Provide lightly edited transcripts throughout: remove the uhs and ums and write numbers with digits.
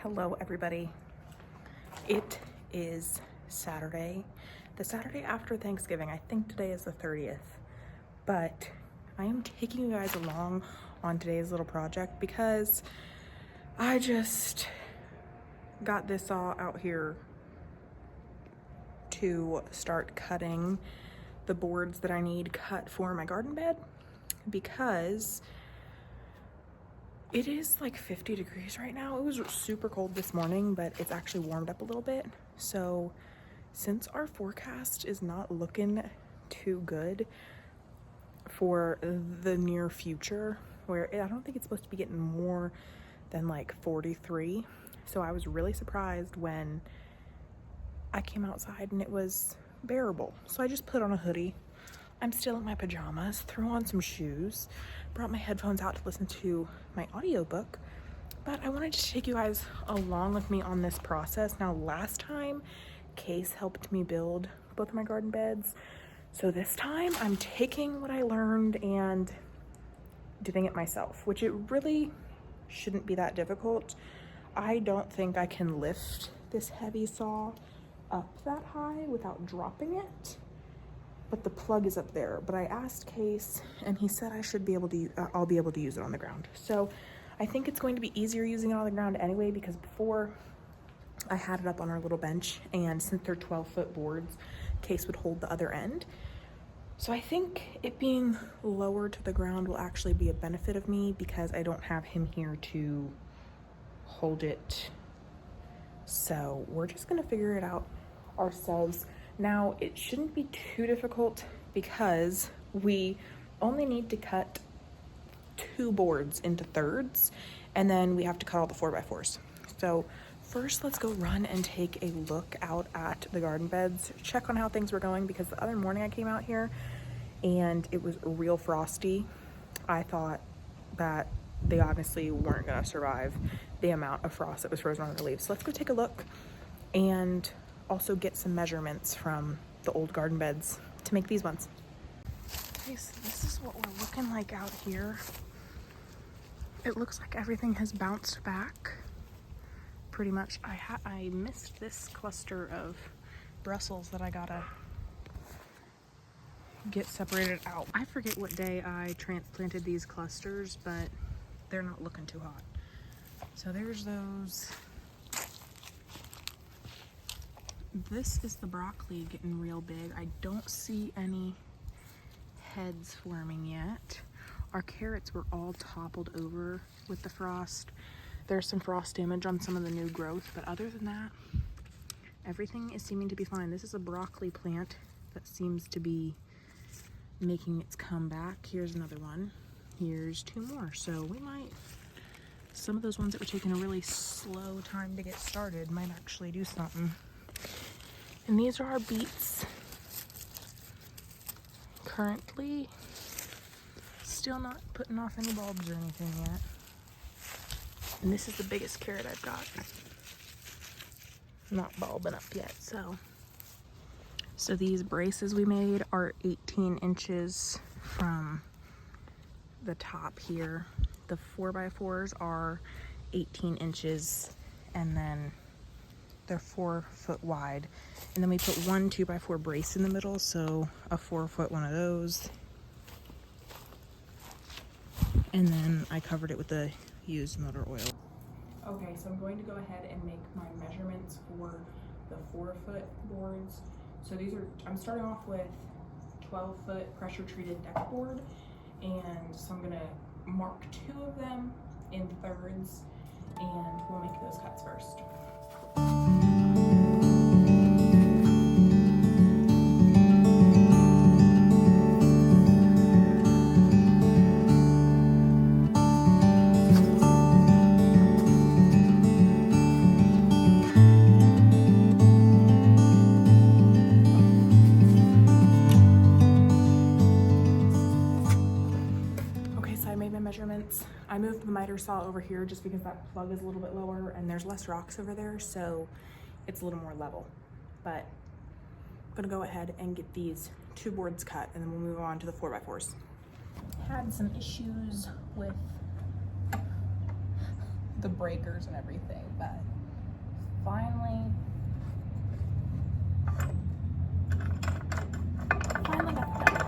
Hello everybody. It is Saturday, the Saturday after Thanksgiving. I think today is the 30th, but I am taking you guys along on today's little project because I just got this saw out here to start cutting the boards that I need cut for my garden bed, because it is like 50 degrees right now. It was super cold this morning, but it's actually warmed up a little bit. So since our forecast is not looking too good for the near future, where I don't think it's supposed to be getting more than like 43. So I was really surprised when I came outside and it was bearable. So I just put on a hoodie. I'm still in my pajamas, threw on some shoes, brought my headphones out to listen to my audiobook, but I wanted to take you guys along with me on this process. Now, last time, Case helped me build both of my garden beds, so this time I'm taking what I learned and doing it myself, which it really shouldn't be that difficult. I don't think I can lift this heavy saw up that high without dropping it. But the plug is up there. But I asked Case and he said I should be able to, I'll be able to use it on the ground. So I think it's going to be easier using it on the ground anyway, because before I had it up on our little bench, and since they're 12-foot boards, Case would hold the other end. So I think it being lower to the ground will actually be a benefit of me, because I don't have him here to hold it. So we're just gonna figure it out ourselves. Now, it shouldn't be too difficult because we only need to cut 2 boards into thirds, and then we have to cut all the 4x4s. So first, let's go run and take a look out at the garden beds, check on how things were going, because the other morning I came out here and it was real frosty. I thought that they honestly weren't gonna survive the amount of frost that was frozen on their leaves. So let's go take a look and also get some measurements from the old garden beds to make these ones. Okay, so this is what we're looking like out here. It looks like everything has bounced back pretty much. I missed this cluster of Brussels that I gotta get separated out. I forget what day I transplanted these clusters, but they're not looking too hot. So there's those. This is the broccoli getting real big. I don't see any heads forming yet. Our carrots were all toppled over with the frost. There's some frost damage on some of the new growth, but other than that, everything is seeming to be fine. This is a broccoli plant that seems to be making its comeback. Here's another one. Here's 2 more. So we might, some of those ones that were taking a really slow time to get started might actually do something. And these are our beets. Currently, still not putting off any bulbs or anything yet. And this is the biggest carrot I've got. Not bulbing up yet, so. So these braces we made are 18 inches from the top here. The 4x4s are 18 inches, and then they're 4 foot wide. And then we put 1 2x4 brace in the middle, so a 4-foot one of those. And then I covered it with the used motor oil. Okay, so I'm going to go ahead and make my measurements for the 4-foot boards. So these are, I'm starting off with 12-foot pressure treated deck board. And so I'm gonna mark 2 of them in thirds, and we'll make those cuts first. Measurements. I moved the miter saw over here just because that plug is a little bit lower and there's less rocks over there, so it's a little more level. But I'm gonna go ahead and get these 2 boards cut, and then we'll move on to the 4x4s. Had some issues with the breakers and everything, but finally got that done.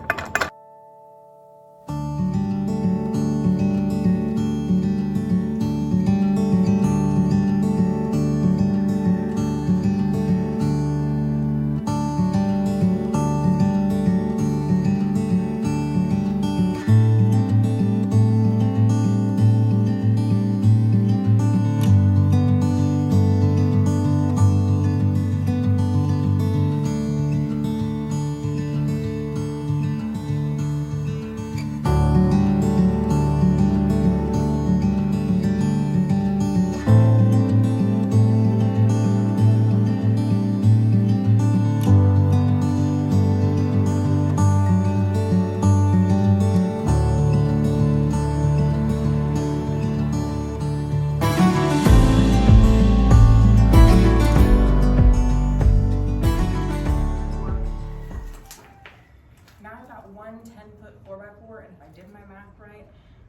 Now I've got one 10-foot 4x4, and if I did my math right,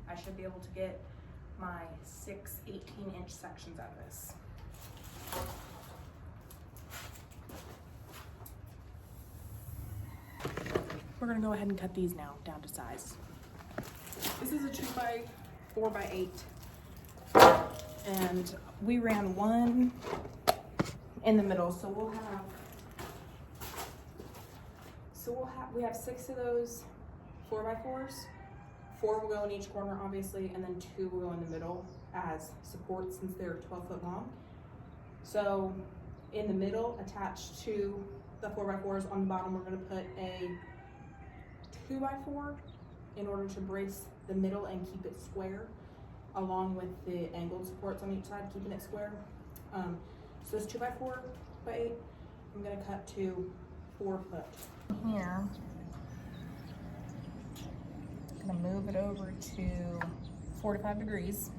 I should be able to get my 6 18-inch sections out of this. We're gonna go ahead and cut these now down to size. This is a 2x4x8, and we ran one in the middle, so we have 6 of those 4x4s. 4 will go in each corner, obviously, and then 2 will go in the middle as support since they're 12 foot long. So in the middle, attached to the 4x4s on the bottom, we're gonna put a 2x4 in order to brace the middle and keep it square, along with the angled supports on each side, keeping it square. So this 2x4x8, I'm gonna cut to 4 foot. Here, I'm gonna move it over to 45 degrees.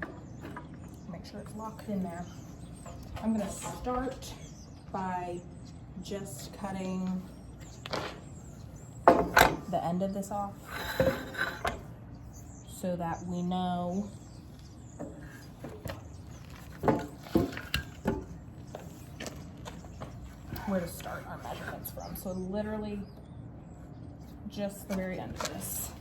Make sure it's locked in there. I'm gonna start by just cutting the end of this off so that we know where to start our measurements from. So literally just the very end of this.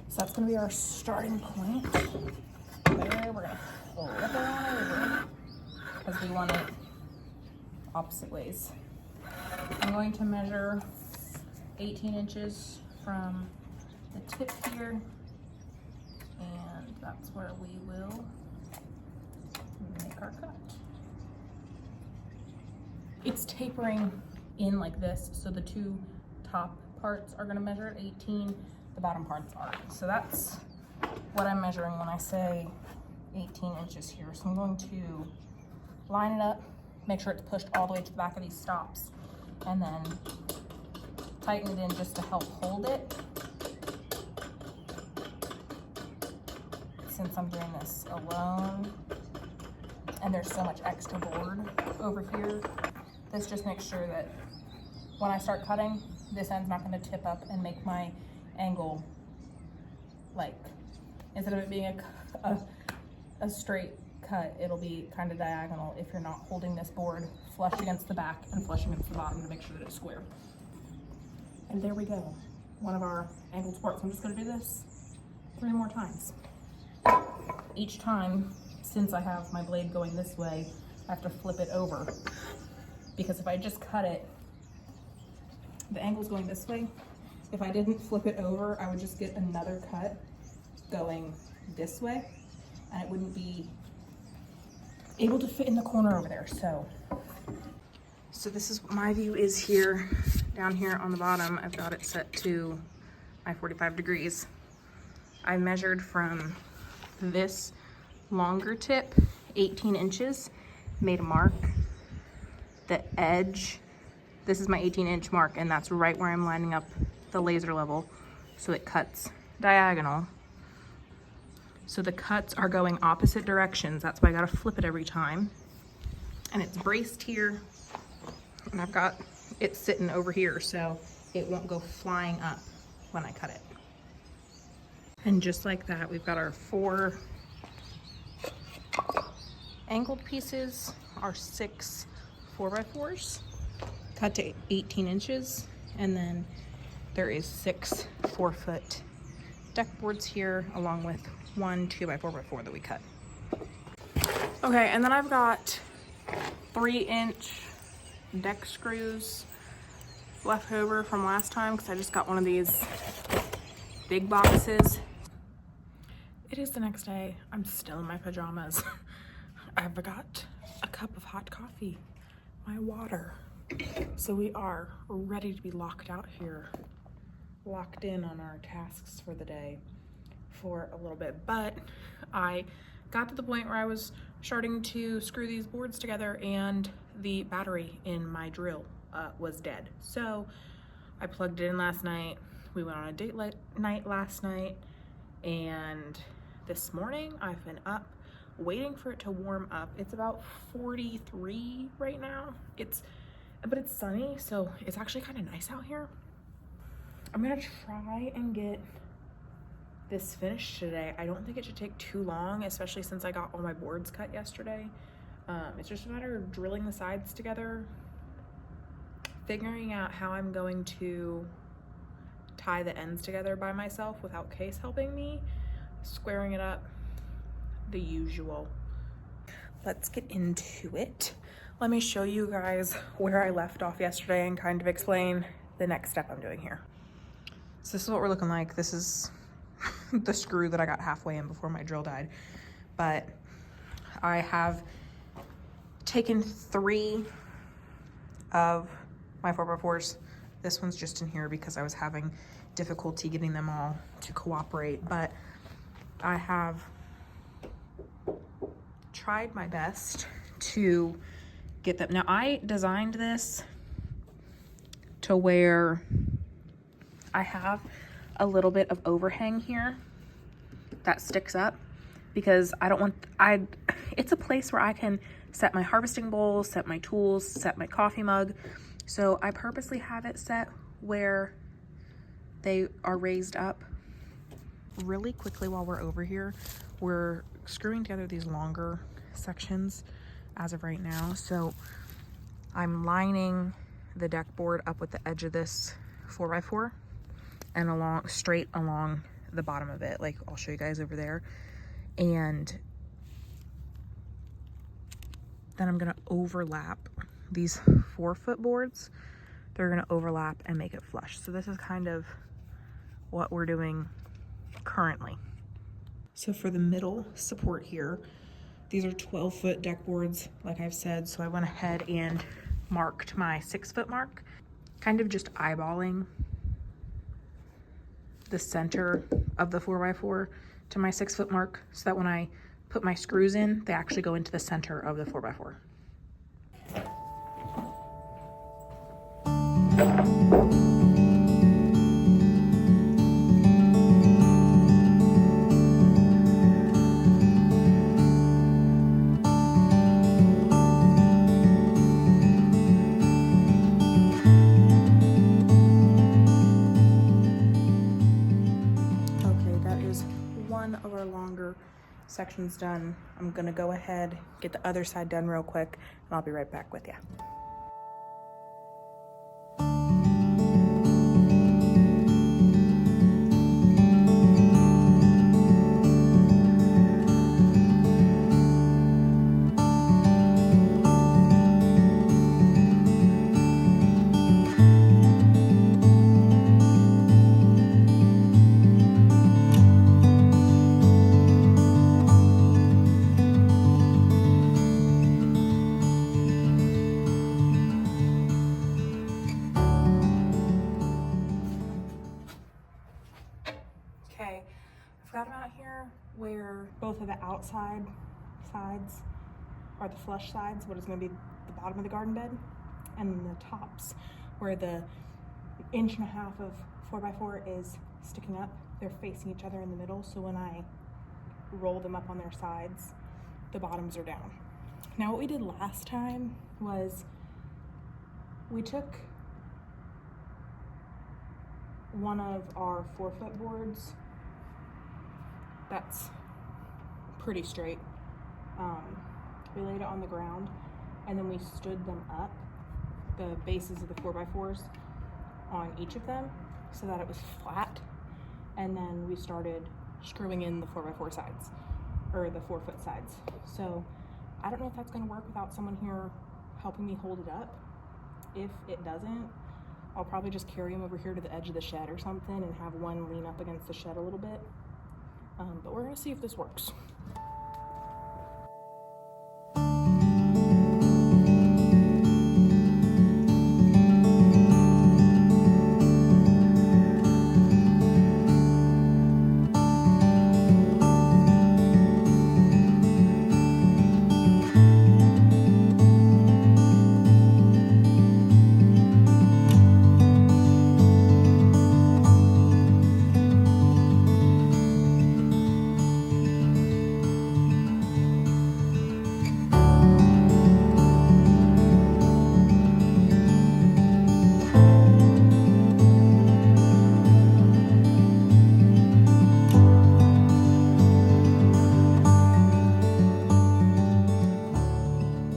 So that's gonna be our starting point. There, we're gonna flip it on over because we want it opposite ways. I'm going to measure 18 inches from the tip here, and that's where we will make our cut. It's tapering in like this, so the 2 top parts are going to measure at 18, the bottom parts aren't. So that's what I'm measuring when I say 18 inches here. So I'm going to line it up, make sure it's pushed all the way to the back of these stops, and then tighten it in just to help hold it. Since I'm doing this alone and there's so much extra board over here, this just makes sure that when I start cutting, this end's not going to tip up and make my angle, like, instead of it being a straight cut, it'll be kind of diagonal if you're not holding this board flush against the back and flush against the bottom to make sure that it's square. And there we go, one of our angled supports. I'm just going to do this 3 more times. Each time, since I have my blade going this way, I have to flip it over, because if I just cut it, the angle's going this way. If I didn't flip it over, I would just get another cut going this way, and it wouldn't be able to fit in the corner over there. So this is what my view is here. Down here on the bottom, I've got it set to my 45 degrees. I measured from this longer tip 18 inches, made a mark. The edge, this is my 18-inch mark, and that's right where I'm lining up the laser level, so it cuts diagonal. So the cuts are going opposite directions. That's why I gotta flip it every time. And it's braced here, and I've got it's sitting over here so it won't go flying up when I cut it. And just like that, we've got our 4 angled pieces, our 6 4x4s cut to 18 inches, and then there is 6 4-foot deck boards here, along with 1 2x4x4 that we cut. Okay, and then I've got 3-inch deck screws left over from last time because I just got one of these big boxes. It is the next day. I'm still in my pajamas. I forgot a cup of hot coffee, my water. So we are ready to be locked out here, locked in on our tasks for the day for a little bit. But I got to the point where I was starting to screw these boards together and the battery in my drill was dead. So I plugged it in last night. We went on a date night last night, and this morning I've been up waiting for it to warm up. It's about 43 right now. But it's sunny, so it's actually kind of nice out here. I'm gonna try and get this finished today. I don't think it should take too long, especially since I got all my boards cut yesterday. It's just a matter of drilling the sides together, figuring out how I'm going to tie the ends together by myself without Case helping me, squaring it up, the usual. Let's get into it. Let me show you guys where I left off yesterday and kind of explain the next step I'm doing here. So this is what we're looking like. This is the screw that I got halfway in before my drill died. But I have taken 3 of my 4x4s. This one's just in here because I was having difficulty getting them all to cooperate. But I have tried my best to get them. Now, I designed this to where I have a little bit of overhang here that sticks up because I don't want, it's a place where I can set my harvesting bowl, set my tools, set my coffee mug. So I purposely have it set where they are raised up. Really quickly while we're over here, we're screwing together these longer sections as of right now. So I'm lining the deck board up with the edge of this 4x4 and straight along the bottom of it. Like I'll show you guys over there. And then I'm gonna overlap these 4-foot boards. They're gonna overlap and make it flush. So this is kind of what we're doing currently. So for the middle support here, these are 12-foot deck boards, like I've said. So I went ahead and marked my 6-foot mark, kind of just eyeballing the center of the 4x4 to my 6-foot mark, so that when I put my screws in, they actually go into the center of the 4x4. Of our longer sections done. I'm gonna go ahead, get the other side done real quick, and I'll be right back with you. Where both of the outside sides are the flush sides, what is going to be the bottom of the garden bed, and then the tops where the 1.5 inches of 4x4 is sticking up, they're facing each other in the middle, so when I roll them up on their sides, the bottoms are down. Now what we did last time was we took one of our 4-foot boards that's pretty straight. We laid it on the ground and then we stood them up, the bases of the 4x4s on each of them so that it was flat. And then we started screwing in the 4x4 sides, or the 4-foot sides. So I don't know if that's gonna work without someone here helping me hold it up. If it doesn't, I'll probably just carry him over here to the edge of the shed or something and have one lean up against the shed a little bit. But we're gonna see if this works.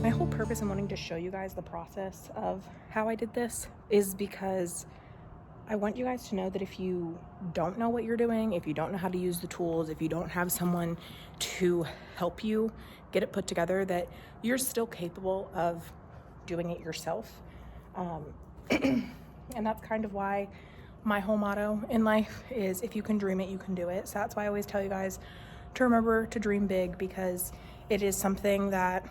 My whole purpose in wanting to show you guys the process of how I did this is because I want you guys to know that if you don't know what you're doing, if you don't know how to use the tools, if you don't have someone to help you get it put together, that you're still capable of doing it yourself. And that's kind of why my whole motto in life is, if you can dream it, you can do it. So that's why I always tell you guys to remember to dream big, because it is something that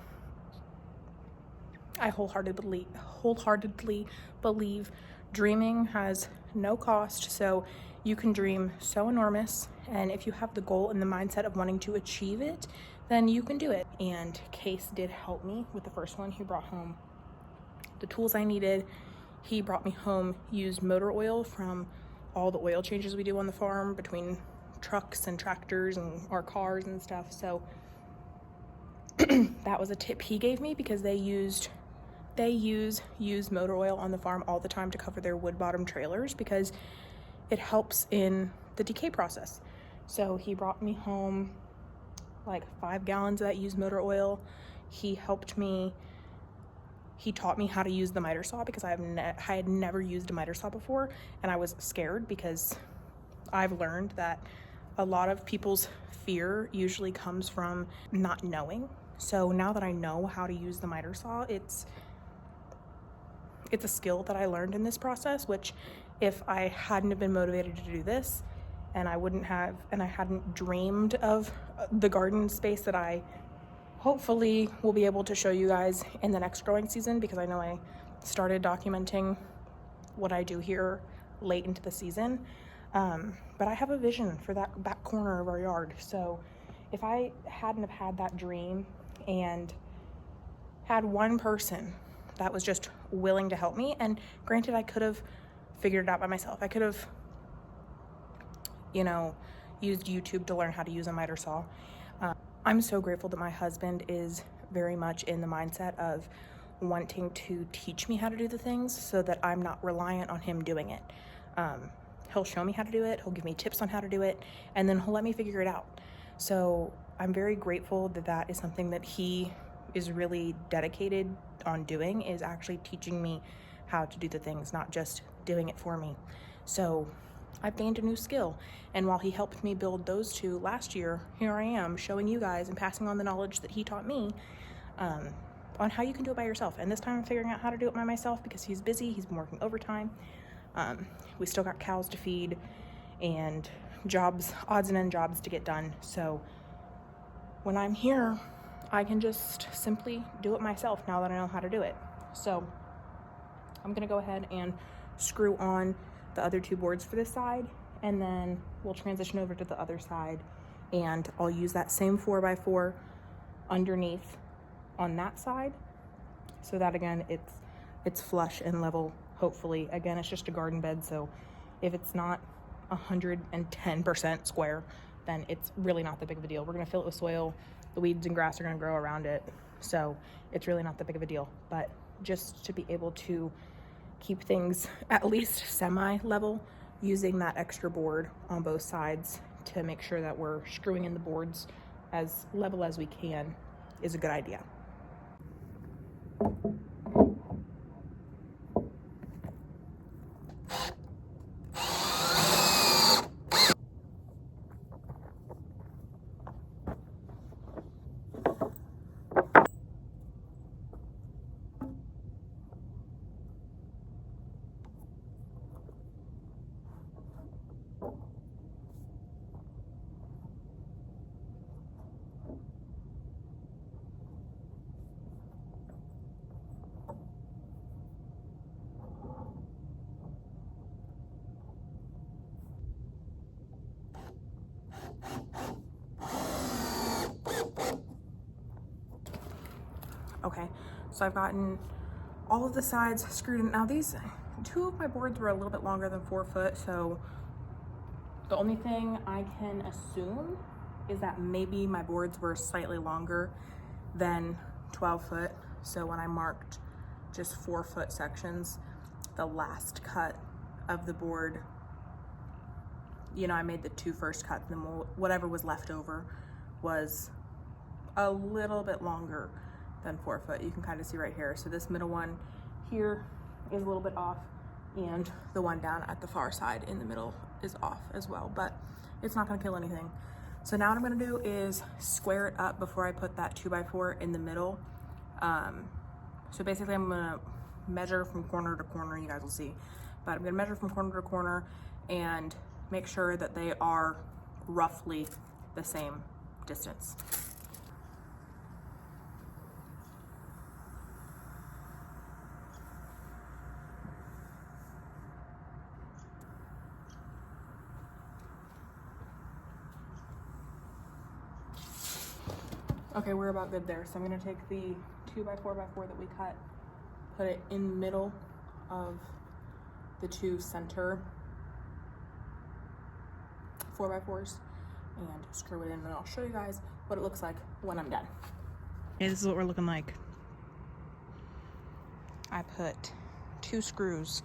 I wholeheartedly believe dreaming has no cost. So you can dream so enormous, and if you have the goal and the mindset of wanting to achieve it, then you can do it. And Case did help me with the first one. He brought home the tools I needed. He brought me home used motor oil from all the oil changes we do on the farm between trucks and tractors and our cars and stuff. So that was a tip he gave me, because they use used motor oil on the farm all the time to cover their wood bottom trailers, because it helps in the decay process. So he brought me home like 5 gallons of that used motor oil. He taught me how to use the miter saw, because I had never used a miter saw before, and I was scared, because I've learned that a lot of people's fear usually comes from not knowing. So now that I know how to use the miter saw, it's a skill that I learned in this process, which if I hadn't have been motivated to do this, and I hadn't dreamed of the garden space that I hopefully will be able to show you guys in the next growing season, because I know I started documenting what I do here late into the season. But I have a vision for that back corner of our yard. So if I hadn't have had that dream and had one person that was just willing to help me, and granted, I could have figured it out by myself. I could have, used YouTube to learn how to use a miter saw. I'm so grateful that my husband is very much in the mindset of wanting to teach me how to do the things, so that I'm not reliant on him doing it. He'll show me how to do it, he'll give me tips on how to do it, and then he'll let me figure it out. So I'm very grateful that that is something that he is really dedicated on doing, is actually teaching me how to do the things, not just doing it for me. So I've gained a new skill, and while he helped me build those two last year, here I am showing you guys and passing on the knowledge that he taught me on how you can do it by yourself. And this time I'm figuring out how to do it by myself, because he's busy, he's been working overtime. We still got cows to feed and odds and end jobs to get done. So when I'm here, I can just simply do it myself now that I know how to do it. So I'm gonna go ahead and screw on the other 2 boards for this side, and then we'll transition over to the other side, and I'll use that same 4x4 underneath on that side, so that again it's flush and level. Hopefully, again, it's just a garden bed, so if it's not 110% square, then it's really not that big of a deal. We're gonna fill it with soil, the weeds and grass are gonna grow around it, so it's really not that big of a deal. But just to be able to keep things at least semi-level using that extra board on both sides to make sure that we're screwing in the boards as level as we can is a good idea. Okay, so I've gotten all of the sides screwed in. Now these two of my boards were a little bit longer than 4 foot, so the only thing I can assume is that maybe my boards were slightly longer than 12 foot. So when I marked just 4 foot sections, the last cut of the board, you know, I made the 2 first cuts, and then whatever was left over was a little bit longer than 4 foot. You can kind of see right here. So this middle one here is a little bit off, and the one down at the far side in the middle is off as well, but it's not gonna kill anything. So now what I'm gonna do is square it up before I put that 2x4 in the middle. So basically I'm gonna measure from corner to corner, you guys will see, but I'm gonna measure from corner to corner and make sure that they are roughly the same distance. Okay, we're about good there. So I'm gonna take the 2x4x4 that we cut, put it in the middle of the 2 center 4x4s and screw it in, and I'll show you guys what it looks like when I'm done. Okay, this is what we're looking like. I put 2 screws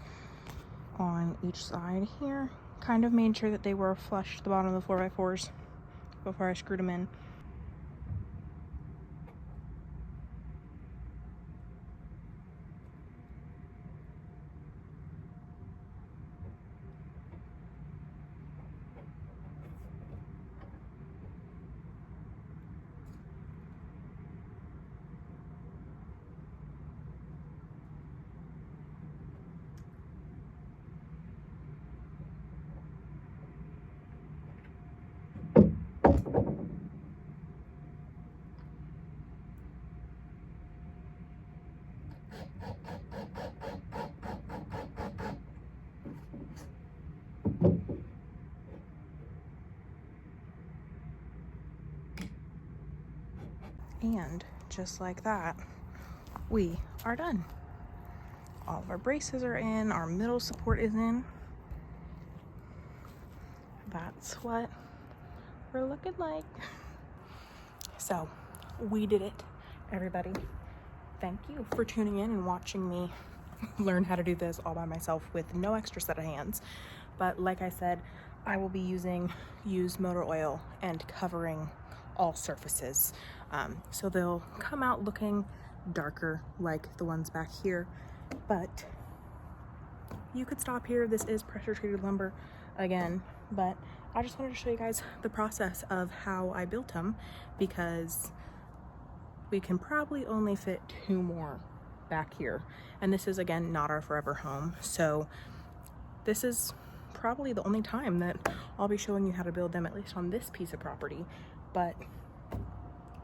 on each side here, kind of made sure that they were flush to the bottom of the 4x4s before I screwed them in. And just like that, we are done. All of our braces are in, our middle support is in. That's what we're looking like. So we did it, everybody. Thank you for tuning in and watching me learn how to do this all by myself with no extra set of hands. But like I said, I will be using used motor oil and covering all surfaces. So they'll come out looking darker like the ones back here, but you could stop here. This is pressure treated lumber again, but I just wanted to show you guys the process of how I built them, because we can probably only fit 2 more back here. And this is, again, not our forever home. So this is probably the only time that I'll be showing you how to build them, at least on this piece of property. But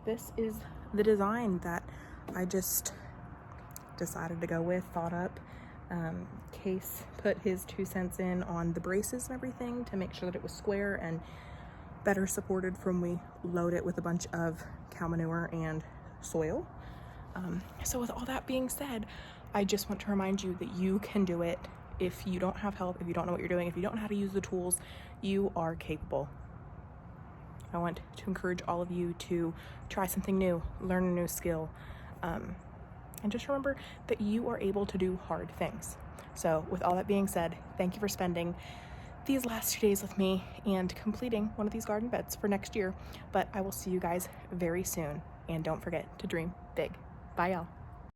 this is the design that I just decided to go with, thought up. Case put his 2 cents in on the braces and everything to make sure that it was square and better supported from we load it with a bunch of cow manure and soil. So with all that being said, I just want to remind you that you can do it. If you don't have help, if you don't know what you're doing, if you don't know how to use the tools, you are capable. I want to encourage all of you to try something new, learn a new skill, and just remember that you are able to do hard things. So with all that being said, thank you for spending these last 2 days with me and completing one of these garden beds for next year. But I will see you guys very soon. And don't forget to dream big. Bye, y'all.